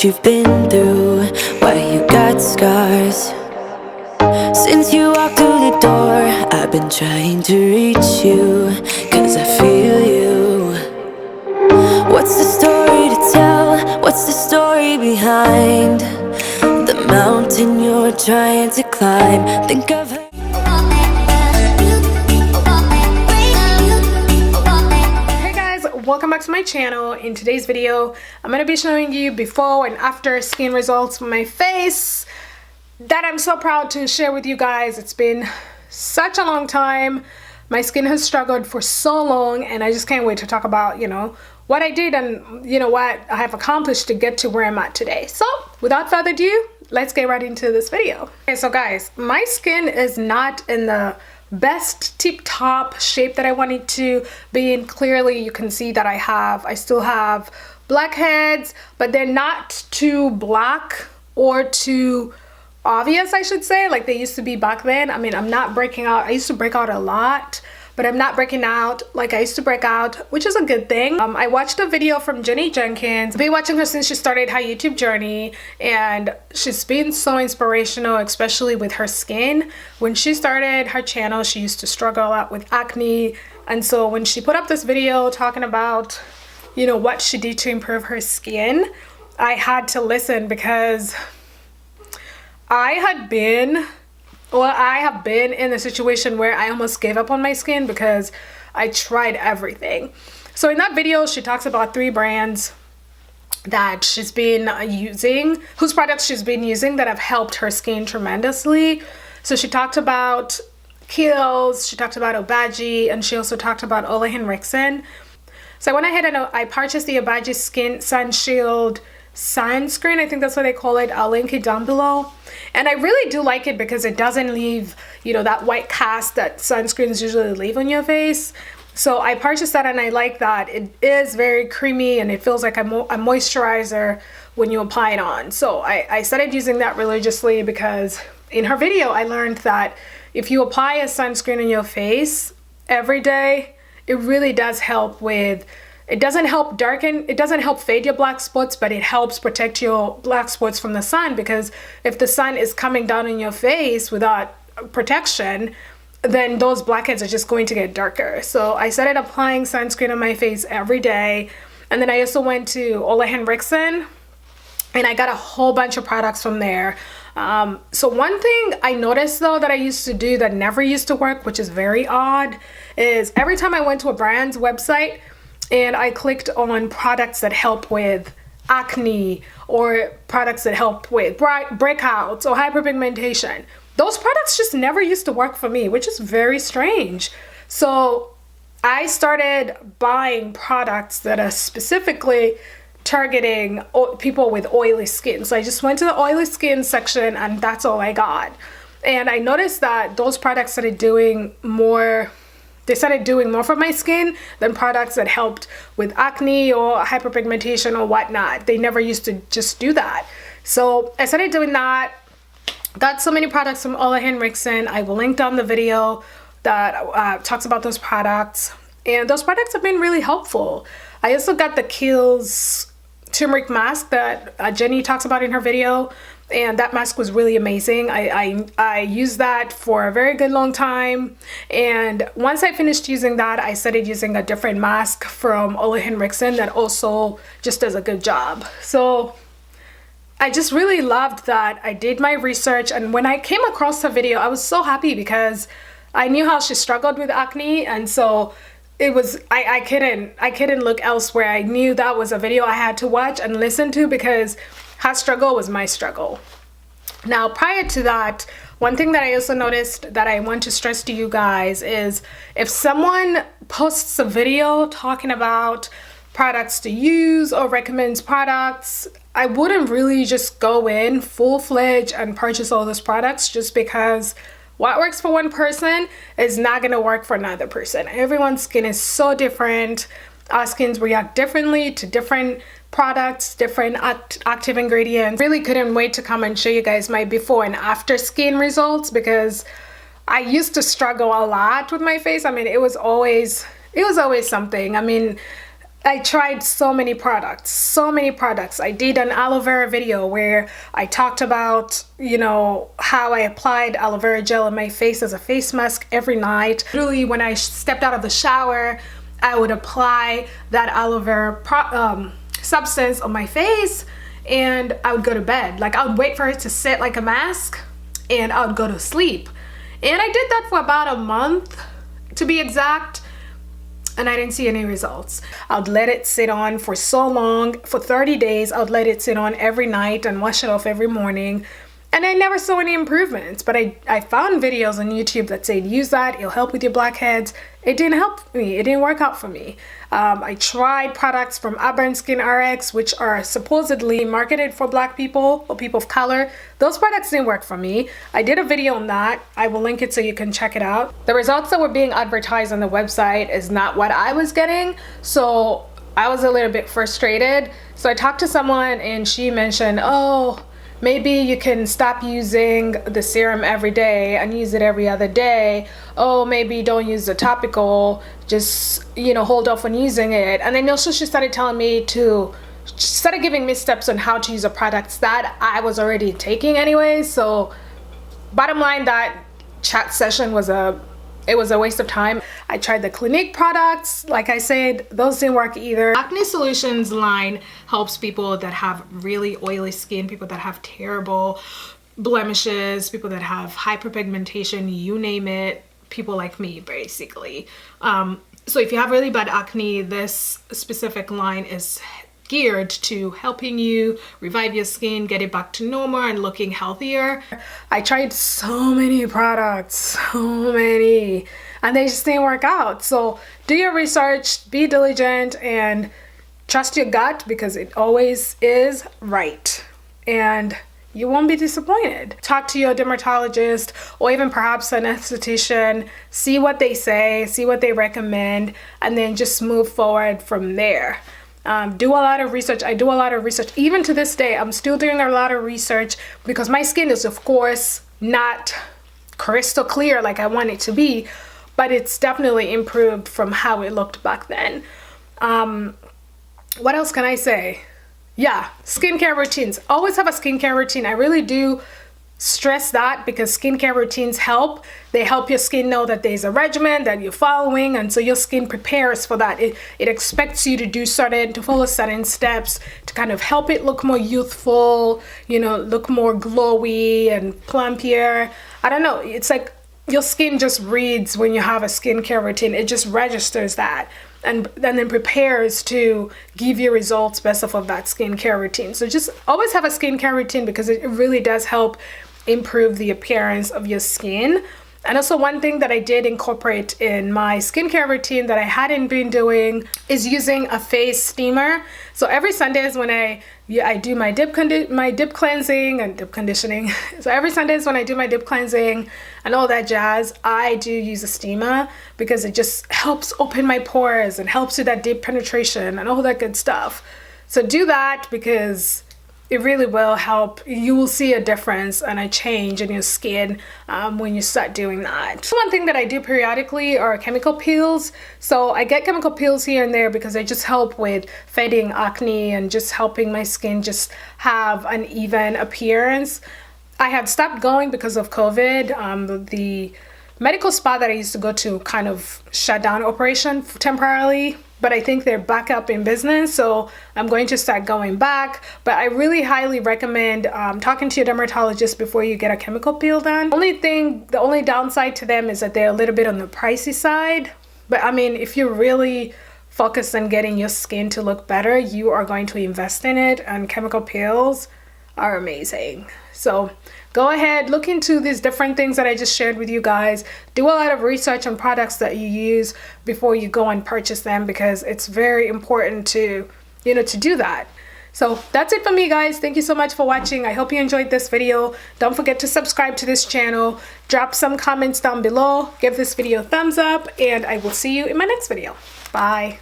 you've been through, why you got scars. Since you walked through the door, I've been trying to reach you, 'cause I feel you. What's the story to tell? What's the story behind the mountain you're trying to climb? Think I've heard. Welcome back to my channel. In today's video, I'm going to be showing you before and after skin results for my face that I'm so proud to share with you guys. It's been such a long time. My skin has struggled for so long, and I just can't wait to talk about, what I did and, what I have accomplished to get to where I'm at today. So without further ado, let's get right into this video. Okay, so guys, my skin is not in the best tip-top shape that I want it to be in. Clearly you can see that I still have blackheads, but they're not too black or too obvious, I should say, like they used to be back then. I mean, I'm not breaking out. I used to break out a lot, but I'm not breaking out like I used to break out, which is a good thing. I watched a video from Jenny Jenkins. I've been watching her since she started her YouTube journey, and she's been so inspirational, especially with her skin. When she started her channel, she used to struggle a lot with acne, and so when she put up this video talking about, what she did to improve her skin, I had to listen, because I have been in a situation where I almost gave up on my skin because I tried everything. So in that video, she talks about 3 brands that she's been using, whose products she's been using that have helped her skin tremendously. So she talked about Kiehl's, she talked about Obagi, and she also talked about Ole Henriksen. So I went ahead and I purchased the Obagi Skin Sun Shield sunscreen. I think that's what they call it. I'll link it down below. And I really do like it because it doesn't leave, that white cast that sunscreens usually leave on your face. So I purchased that, and I like that. It is very creamy, and it feels like a moisturizer when you apply it on. So I started using that religiously, because in her video I learned that if you apply a sunscreen on your face every day, it really does help with, it doesn't help fade your black spots, but it helps protect your black spots from the sun, because if the sun is coming down on your face without protection, then those blackheads are just going to get darker. So I started applying sunscreen on my face every day, and then I also went to Ole Henriksen, and I got a whole bunch of products from there. So one thing I noticed though that I used to do that never used to work, which is very odd, is every time I went to a brand's website and I clicked on products that help with acne, or products that help with breakouts or hyperpigmentation, those products just never used to work for me, which is very strange. So I started buying products that are specifically targeting people with oily skin. So I just went to the oily skin section, and that's all I got. And I noticed that those products started doing more for my skin than products that helped with acne or hyperpigmentation or whatnot. They never used to just do that. So I started doing that. Got so many products from Ole Henriksen. I will link down the video that talks about those products. And those products have been really helpful. I also got the Kiehl's turmeric mask that Jenny talks about in her video, and that mask was really amazing. I used that for a very good long time, and once I finished using that, I started using a different mask from Ole Henriksen that also just does a good job. So I just really loved that. I did my research, and when I came across her video, I was so happy because I knew how she struggled with acne, and so it was, I couldn't look elsewhere. I knew that was a video I had to watch and listen to, because her struggle was my struggle. Now, prior to that, one thing that I also noticed that I want to stress to you guys is, if someone posts a video talking about products to use or recommends products, I wouldn't really just go in full-fledged and purchase all those products, just because what works for one person is not going to work for another person. Everyone's skin is so different. Our skins react differently to different products, different active ingredients. Really couldn't wait to come and show you guys my before and after skin results, because I used to struggle a lot with my face. I mean, it was always something. I mean, I tried so many products. I did an aloe vera video where I talked about, you know, how I applied aloe vera gel on my face as a face mask every night. Literally, when I stepped out of the shower, I would apply that aloe vera substance on my face, and I would go to bed. Like, I would wait for it to sit like a mask, and I would go to sleep. And I did that for about a month, to be exact, and I didn't see any results. I would let it sit on for so long, for 30 days. I would let it sit on every night and wash it off every morning. And I never saw any improvements, but I found videos on YouTube that said use that, it'll help with your blackheads. It didn't help me, it didn't work out for me. I tried products from Urban Skin RX, which are supposedly marketed for black people or people of color. Those products didn't work for me. I did a video on that. I will link it so you can check it out. The results that were being advertised on the website is not what I was getting, so I was a little bit frustrated. So I talked to someone and she mentioned, oh, maybe you can stop using the serum every day and use it every other day. Oh, maybe don't use the topical, just, you know, hold off on using it. And then also she started telling me to, she started giving me steps on how to use the products that I was already taking anyway. So bottom line, that chat session was a waste of time. I tried the Clinique products. Like I said, those didn't work either. Acne Solutions line helps people that have really oily skin, people that have terrible blemishes, people that have hyperpigmentation, you name it, people like me, basically. So if you have really bad acne, this specific line is geared to helping you revive your skin, get it back to normal and looking healthier. I tried so many products, so many, and they just didn't work out. So do your research, be diligent, and trust your gut, because it always is right, and you won't be disappointed. Talk to your dermatologist or even perhaps an esthetician, see what they say, see what they recommend, and then just move forward from there. Do a lot of research. I do a lot of research. Even to this day, I'm still doing a lot of research because my skin is, of course, not crystal clear like I want it to be, but it's definitely improved from how it looked back then. What else can I say? Yeah, skincare routines. Always have a skincare routine. I really do stress that, because skincare routines help. They help your skin know that there's a regimen that you're following, and so your skin prepares for that. It expects you to follow certain steps to kind of help it look more youthful, you know, look more glowy and plumpier. I don't know, it's like your skin just reads when you have a skincare routine. It just registers that and then prepares to give you results based off of that skincare routine. So just always have a skincare routine, because it really does help improve the appearance of your skin. And also, one thing that I did incorporate in my skincare routine that I hadn't been doing is using a face steamer. So every Sundays when I do my dip cleansing and dip conditioning. So every Sundays when I do my dip cleansing and all that jazz, I do use a steamer, because it just helps open my pores and helps with that deep penetration and all that good stuff. So do that, because it really will help. You will see a difference and a change in your skin when you start doing that. One thing that I do periodically are chemical peels. So I get chemical peels here and there because they just help with fading acne and just helping my skin just have an even appearance. I had stopped going because of COVID. The medical spa that I used to go to kind of shut down operation temporarily, but I think they're back up in business, so I'm going to start going back. But I really highly recommend talking to your dermatologist before you get a chemical peel done. The only downside to them is that they're a little bit on the pricey side. But I mean, if you're really focused on getting your skin to look better, you are going to invest in it, and chemical peels are amazing. So go ahead, look into these different things that I just shared with you guys. Do a lot of research on products that you use before you go and purchase them, because it's very important to do that. So that's it for me, guys. Thank you so much for watching. I hope you enjoyed this video. Don't forget to subscribe to this channel. Drop some comments down below. Give this video a thumbs up, and I will see you in my next video. Bye.